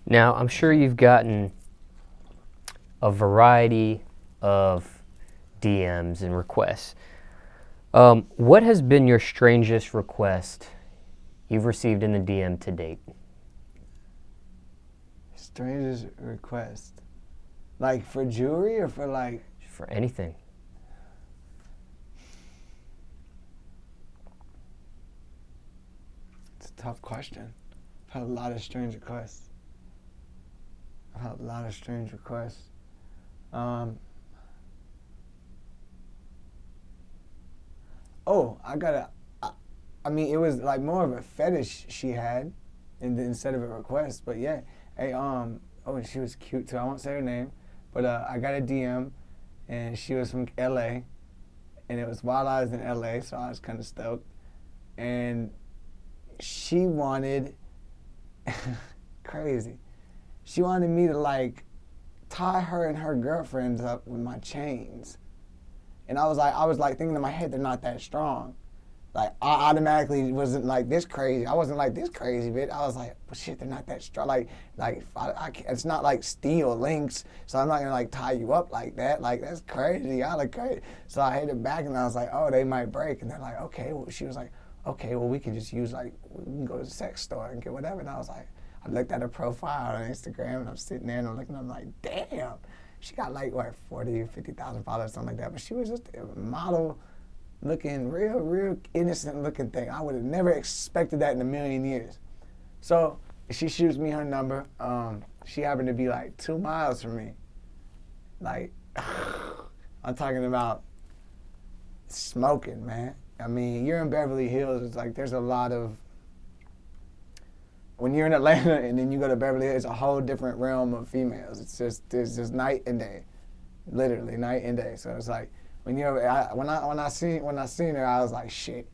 Now, I'm sure you've gotten a variety of DMs and requests. What has been your strangest request you've received in the DM to date? Strangest request? Like for jewelry or for like? For anything. It's a tough question. I've had a lot of strange requests. I mean, it was like more of a fetish she had, instead of a request. But yeah, hey, and she was cute too. I won't say her name, but I got a DM, and she was from LA, and it was while I was in LA, so I was kind of stoked. And she wanted, crazy, she wanted me to like tie her and her girlfriends up with my chains. And I was like thinking in my head, they're not that strong. Like, I automatically wasn't like this crazy. I wasn't like this crazy, bitch. I was like, well, shit, they're not that strong. Like it's not like steel links, so I'm not gonna like tie you up like that. Like, that's crazy. Y'all look crazy. So I hit it back, and I was like, oh, they might break. And they're like, okay. Well, she was like, okay, well, we can just use like, we can go to the sex store and get whatever. And I was like, I looked at her profile on Instagram, and I'm sitting there and I'm looking, I'm like, damn. She got like, what, 40 or 50,000 followers, something like that. But she was just a model looking, real innocent looking thing. I would have never expected that in a million years. So she shoots me her number. She happened to be like 2 miles from me. Like, I'm talking about smoking, man. I mean, you're in Beverly Hills. It's like there's a lot of, when you're in Atlanta and then you go to Beverly Hills, it's a whole different realm of females. It's just night and day, literally night and day. So it's like when I seen her, I was like, shit,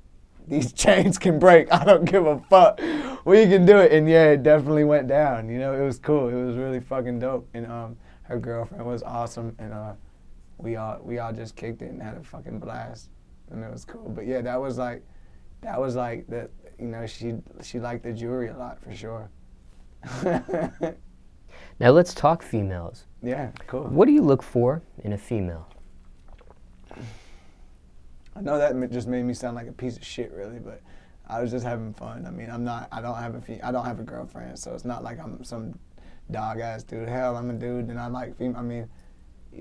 these chains can break. I don't give a fuck. We can do it. And yeah, it definitely went down. You know, it was cool. It was really fucking dope. And her girlfriend was awesome. And we all just kicked it and had a fucking blast. And it was cool. But yeah, that was like the. You know, she liked the jewelry a lot, for sure. Now let's talk females. Yeah, cool. What do you look for in a female? I know that just made me sound like a piece of shit, really, but I was just having fun. I mean, I don't have a girlfriend, so it's not like I'm some dog ass dude. Hell, I'm a dude, and I like female. I mean,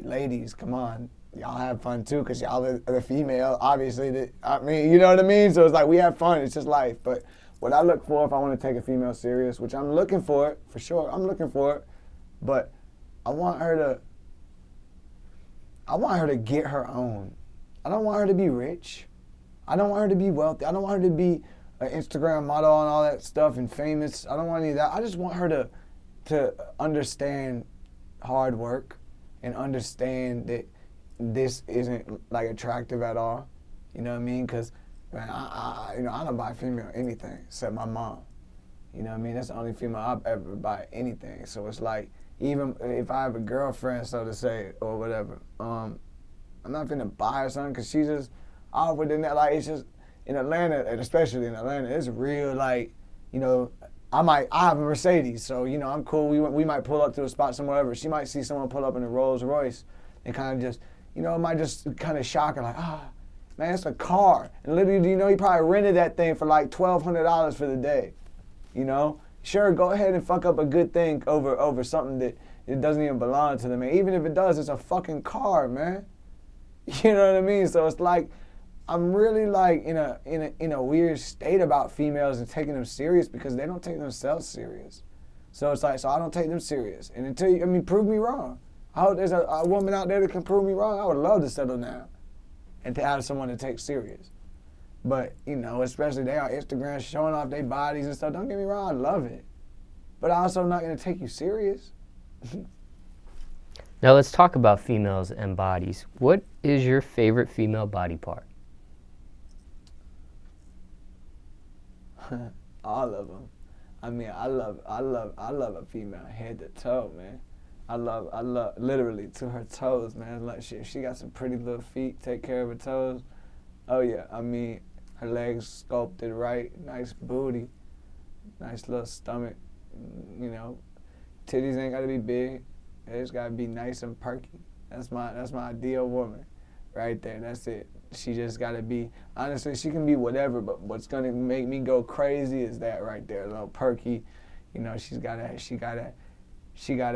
ladies, come on. Y'all have fun too, because y'all are the female, obviously. I mean, you know what I mean? So it's like, we have fun, it's just life. But what I look for if I want to take a female serious, which I'm looking for it, for sure, I'm looking for it, but I want her to get her own. I don't want her to be rich. I don't want her to be wealthy. I don't want her to be an Instagram model and all that stuff and famous. I don't want any of that. I just want her to understand hard work and understand that this isn't like attractive at all, you know what I mean? Because man, I don't buy female anything except my mom. You know what I mean? That's the only female I've ever buy anything. So it's like, even if I have a girlfriend, so to say, or whatever, I'm not finna buy her something because she's just off within that. Like, it's just in Atlanta, and especially in Atlanta, it's real. Like, you know, I have a Mercedes, so you know I'm cool. We might pull up to a spot somewhere. She might see someone pull up in a Rolls Royce and kind of just. You know, it might just kind of shock her, like, man, it's a car. And literally, you know, he probably rented that thing for like $1,200 for the day. You know? Sure, go ahead and fuck up a good thing over something that it doesn't even belong to them. Man. Even if it does, it's a fucking car, man. You know what I mean? So it's like, I'm really like in a weird state about females and taking them serious because they don't take themselves serious. So it's like, so I don't take them serious. And until you, I mean, prove me wrong. I hope there's a woman out there that can prove me wrong. I would love to settle down and to have someone to take serious. But, you know, especially they on Instagram showing off their bodies and stuff. Don't get me wrong, I love it. But I also am not going to take you serious. Now let's talk about females and bodies. What is your favorite female body part? All of them. I mean, I love a female head to toe, man. I love literally to her toes, man. Like she got some pretty little feet, take care of her toes. Oh yeah, I mean, her legs sculpted right, nice booty, nice little stomach, you know, Titties ain't gotta be big. They just gotta be nice and perky. That's my ideal woman, right there. That's it. She just gotta be. Honestly, she can be whatever, but what's gonna make me go crazy is that right there, a little perky. You know, she gotta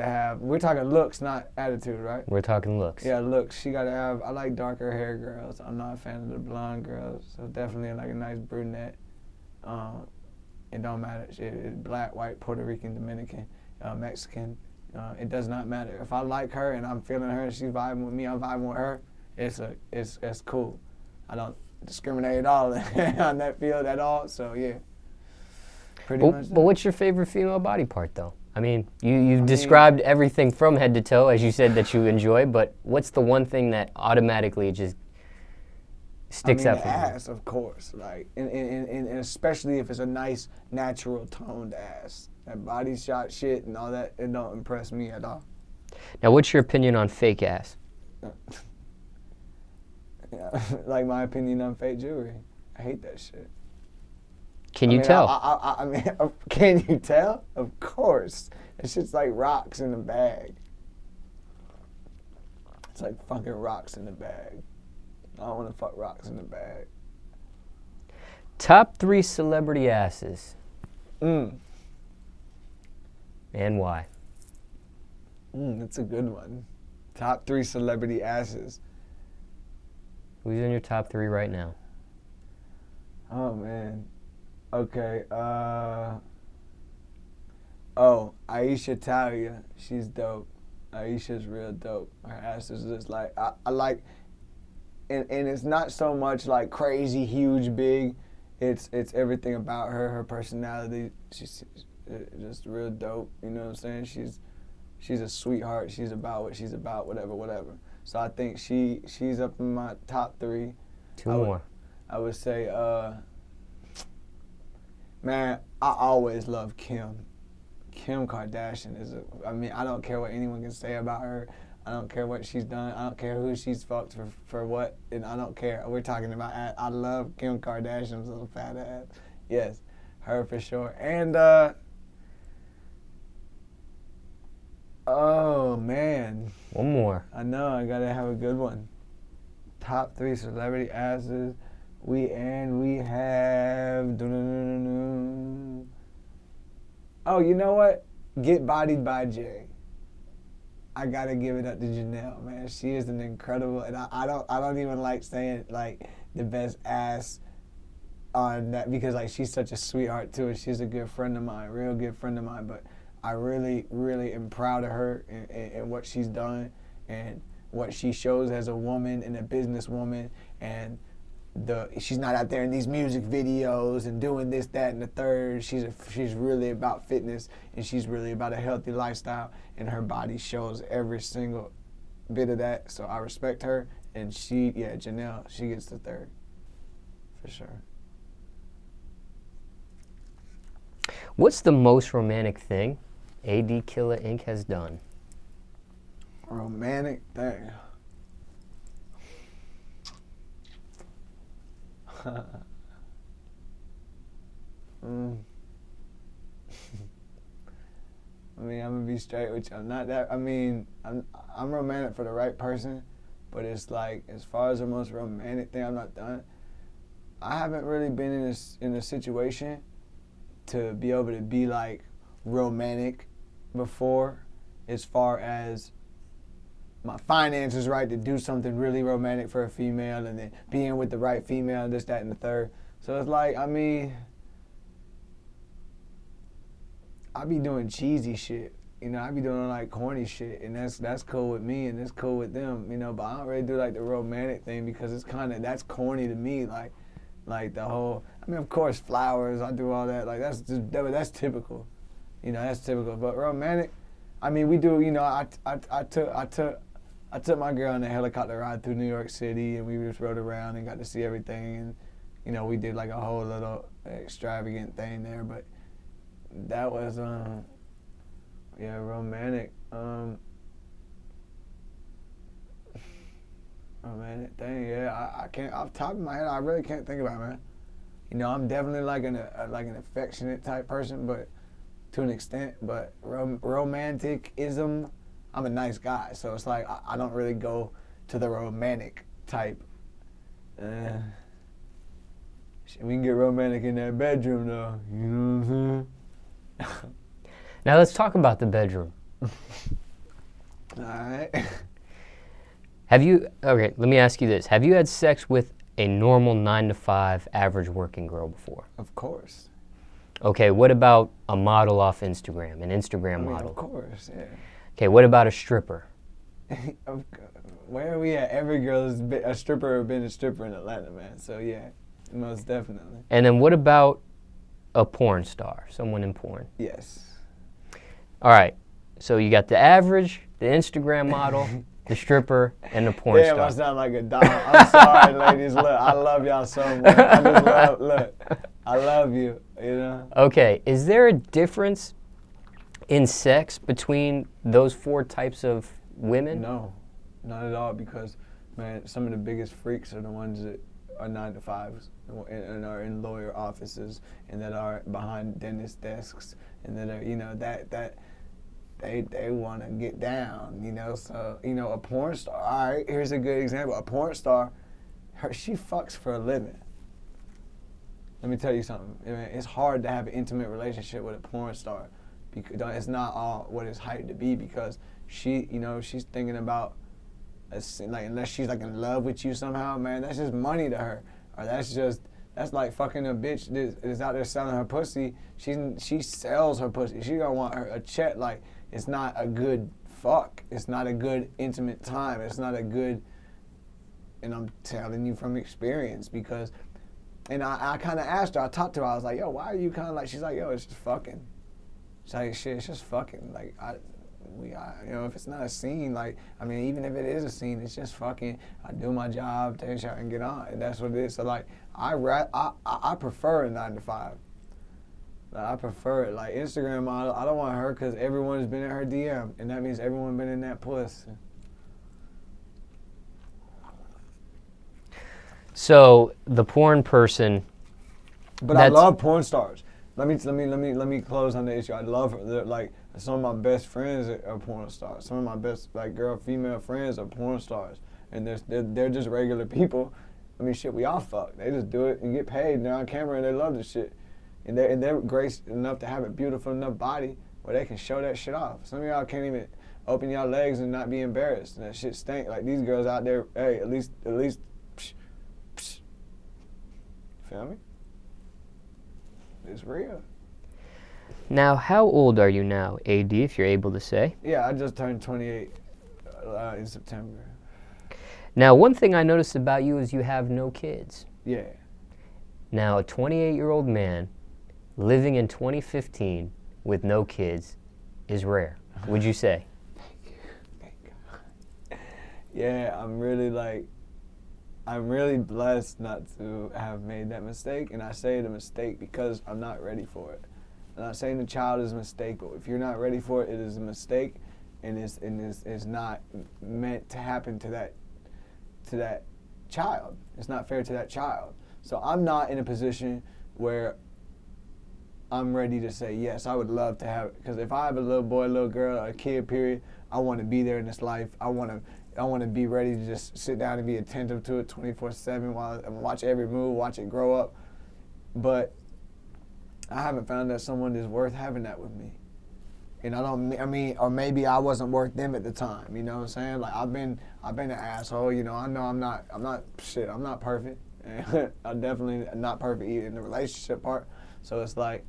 have. We're talking looks, not attitude, right? We're talking looks. Yeah, looks. She gotta have. I like darker hair girls. I'm not a fan of the blonde girls, so definitely like a nice brunette. It don't matter. It's black, white, Puerto Rican, Dominican, Mexican. It does not matter. If I like her and I'm feeling her and she's vibing with me, I'm vibing with her. It's cool. I don't discriminate at all on that field at all. So yeah, pretty much. But what's your favorite female body part though? I mean, you've described everything from head to toe as you said that you enjoy. But what's the one thing that automatically just sticks out for you? The ass, of course. Like, and especially if it's a nice, natural toned ass. That body shot shit and all that, it don't impress me at all. Now, what's your opinion on fake ass? Yeah, like my opinion on fake jewelry. I hate that shit. Can you tell? I mean, can you tell? Of course. That shit's like rocks in a bag. It's like fucking rocks in a bag. I don't want to fuck rocks in the bag. Top 3 celebrity asses. And why? That's a good one. Top 3 celebrity asses. Who's in your top 3 right now? Oh, man. Okay. Aisha Talia. She's dope. Aisha's real dope. Her ass is just like, I like, and it's not so much like crazy, huge, big. It's everything about her, her personality. She's just real dope. You know what I'm saying? She's a sweetheart. She's about what she's about, whatever. So I think she's up in my top 3. 2 more. I would say, man, I always love Kim. Kim Kardashian is I don't care what anyone can say about her. I don't care what she's done. I don't care who she's fucked for what, and I don't care. We're talking about I love Kim Kardashian's little fat ass. Yes, her for sure. And, oh, man. One more. I know, I gotta have a good one. Top 3 celebrity asses. We have. Oh, you know what? Get Bodied by Jay. I gotta give it up to Janelle, man. She is an incredible, and I don't even like saying like the best ass on that because like she's such a sweetheart too, and she's a good friend of mine, real good friend of mine. But I really, really am proud of her and what she's done and what she shows as a woman and a businesswoman, and she's not out there in these music videos and doing this, that, and the third. She's really about fitness, and she's really about a healthy lifestyle, and her body shows every single bit of that. So I respect her, and Janelle, she gets the 3rd for sure. What's the most romantic thing AD Killa Ink has done? Romantic thing. I mean, I'm gonna be straight with you. I'm not that. I mean, I'm romantic for the right person, but it's like as far as the most romantic thing I've not done, I haven't really been in a situation to be able to be like romantic before, as far as my finances right to do something really romantic for a female and then being with the right female and this, that, and the third. So it's like, I mean, I be doing cheesy shit. You know, I be doing like corny shit, and that's cool with me and it's cool with them, you know, but I don't really do like the romantic thing because it's that's corny to me, like the whole, I mean, of course, flowers, I do all that, like that's typical. You know, that's typical. But romantic, I mean, we do, you know, I took my girl on a helicopter ride through New York City, and we just rode around and got to see everything, and you know, we did like a whole little extravagant thing there, but that was romantic. Romantic thing, I can't, off the top of my head, I really can't think about it, man. You know, I'm definitely like an affectionate type person, but to an extent, but romanticism, I'm a nice guy, so it's like I don't really go to the romantic type. We can get romantic in that bedroom, though. You know what I'm saying? Now let's talk about the bedroom. All right. Okay, let me ask you this. Have you had sex with a normal 9-to-5 average working girl before? Of course. Okay, what about a model off Instagram, an Instagram model? Of course, yeah. Okay, what about a stripper? Where are we at? Every girl has been a stripper or been a stripper in Atlanta, man. So, yeah, most definitely. And then what about a porn star, someone in porn? Yes. All right, so you got the average, the Instagram model, the stripper, and the porn star. Damn, I sound like a dog. I'm sorry, ladies. Look, I love y'all so much. I love you, you know? Okay, is there a difference in sex between those 4 types of women? No, not at all, because, man, some of the biggest freaks are the ones that are 9-to-5s and are in lawyer offices and that are behind dentist desks and that are, you know, that they want to get down, you know. So, you know, a porn star, all right, here's a good example. A porn star, she fucks for a living. Let me tell you something. I mean, it's hard to have an intimate relationship with a porn star because it's not all what it's hyped to be, because she, you know, she's thinking about, like, unless she's like in love with you somehow, man, that's just money to her. Or that's like fucking a bitch that is out there selling her pussy. She sells her pussy. She gonna want her a check. Like, it's not a good fuck. It's not a good intimate time. It's not a good, and I'm telling you from experience, because, and I kind of asked her, I talked to her, I was like, yo, why are you kind of like, she's like, yo, it's just fucking. She's like, shit, it's just fucking. Like, you know, if it's not a scene, like, I mean, even if it is a scene, it's just fucking, I do my job, take a shot, and get on. And that's what it is. So, like, I prefer a 9-to-5. Like, I prefer it. Like, Instagram model, I don't want her because everyone's been in her DM, and that means everyone been in that puss. So the porn person. But I love porn stars. Let me close on the issue. I love her. Like, some of my best friends are porn stars. Some of my best, like, female friends are porn stars, and they're just regular people. I mean, shit, we all fuck. They just do it and get paid, and they're on camera and they love the shit, and they're grace enough to have a beautiful enough body where they can show that shit off. Some of y'all can't even open y'all legs and not be embarrassed, and that shit stink. Like, these girls out there, hey, at least, psh. Feel me? It's real. Now, how old are you now, AD, if you're able to say? Yeah, I just turned 28 in September. Now, one thing I noticed about you is you have no kids. Yeah. Now, a 28-year-old man living in 2015 with no kids is rare, would you say? Thank you. Yeah, I'm really blessed not to have made that mistake, and I say the mistake because I'm not ready for it. I'm not saying the child is a mistake, but if you're not ready for it, it is a mistake, and it's not meant to happen to that child. It's not fair to that child. So I'm not in a position where I'm ready to say, yes, I would love to have it. Because if I have a little boy, little girl, a kid, period, I want to be there in this life. I want to be ready to just sit down and be attentive to it 24/7 while I watch every move, watch it grow up. But I haven't found that someone is worth having that with me. And or maybe I wasn't worth them at the time, you know what I'm saying? Like, I've been an asshole, you know. I know I'm not perfect. I'm definitely not perfect either in the relationship part. So it's like,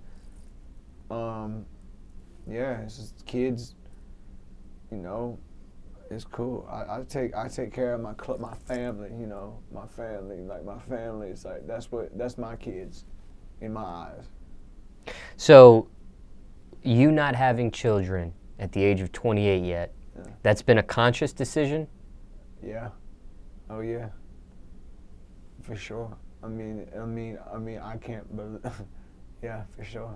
yeah, it's just kids, you know, it's cool. I take care of my family, you know, my family. Like, my family is like, that's my kids in my eyes. So, you not having children at the age of 28 yet, that's been a conscious decision? Yeah. Oh yeah. For sure. I mean, I can't believe. Yeah, for sure.